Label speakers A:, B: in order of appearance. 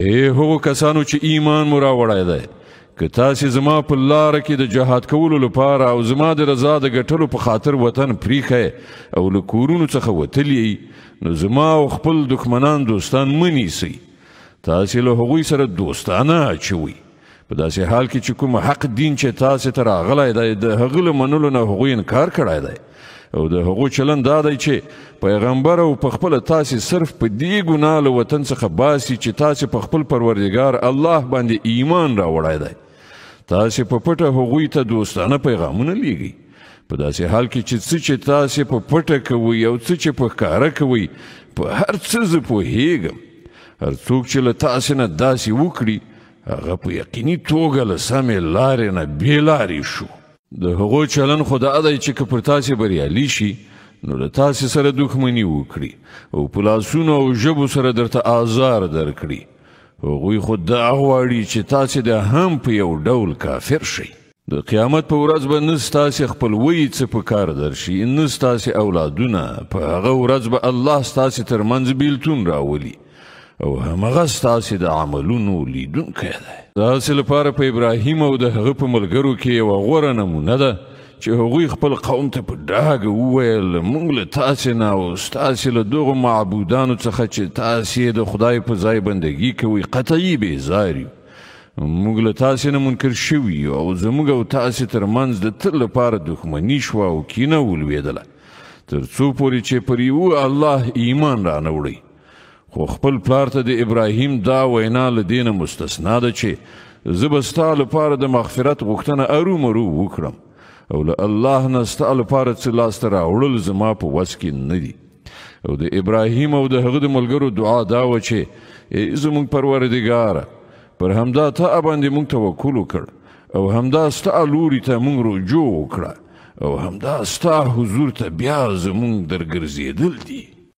A: هغو کسانو چې ایمان مو راوړی دی، که تاسې زما په لاره کې د جهاد کولو لپاره او زما د رضا د ګټلو په خاطر وطن پریښی او له کورونو څخه وتلی، نو زما او خپل دښمنان دوستان مه نیسئ. تاسې له هغوی سره دوستانه اچوئ، په داسې حال کې چې کوم حق دین چې تاسې ته راغلی دی د هغه له منلو نه هغوی انکار کړی دی، او د هغو چلند دا دی چې پیغمبر او په خپله تاسې صرف په دې ګناه له وطن څخه باسي چې تاسې په خپل پروردګار الله باندې ایمان راوړی دی. تاسې په پټه هغوی ته دوستانه پیغامونه لیږئ، په داسې حال کې چې څه چې تاسې په پټه کوئ او څه چې په ښکاره کوئ، په هر څه زه پوهیږم. هر څوک چې له تاسې نه داسې وکړي، هغه په یقیني توګه له سمې لارې نه بې لارې شو. د هغو چلن خو دا دی چې که پر تاسې بریالي شي، نو له تاسې سره دښمني وکړي او په لاسونو او ژبو سره درته آزار درکړي. هغوی خو دا غواړي چې تاسې د هم په یو ډول کافر شئ. د قیامت په ورځ به نه ستاسې خپلوۍ څه په کار درشي، نه ستاسې اولادونه. په هغه ورځ به الله ستاسې ترمنځ بیلتون راولي او همغه ستاسې د عملونو لیدونکی دی. داسې لپاره په ابراهیم او د هغه په ملګرو کې یوه غوره نمونه ده چې هغوی خپل قوم ته په ډاګه وویل، موږ له تاسې نه او ستاسې له دغو معبودانو څخه چې تاسې د خدای په ځای بندګي کوئ قطعي بېزار یو. موږ له تاسې نه منکر شوي یو او زموږ او تاسې ترمنځ د تل لپاره دښمني شوه او کینه ولوېدله، تر څو پورې چې پر یوه الله ایمان رانوړئ. خو خپل پلار ته د ابراهیم دا وینا له دې نه مستثنا ده چې زه به ستا لپاره د مغفرت غوښتنه ارومرو وکړم او له الله نه ستا لپاره څه لاسته راوړل زما په وس کې نه دي. او د ابراهیم او د هغه د ملګرو دعا دا وه چې ای زموږ پروردګاره، پر همدا ته باندې موږ توکل وکړ او همدا ستا لوري ته موږ رجوع وکړه او همدا ستا حضور ته بیا زموږ درګرځېدل دي.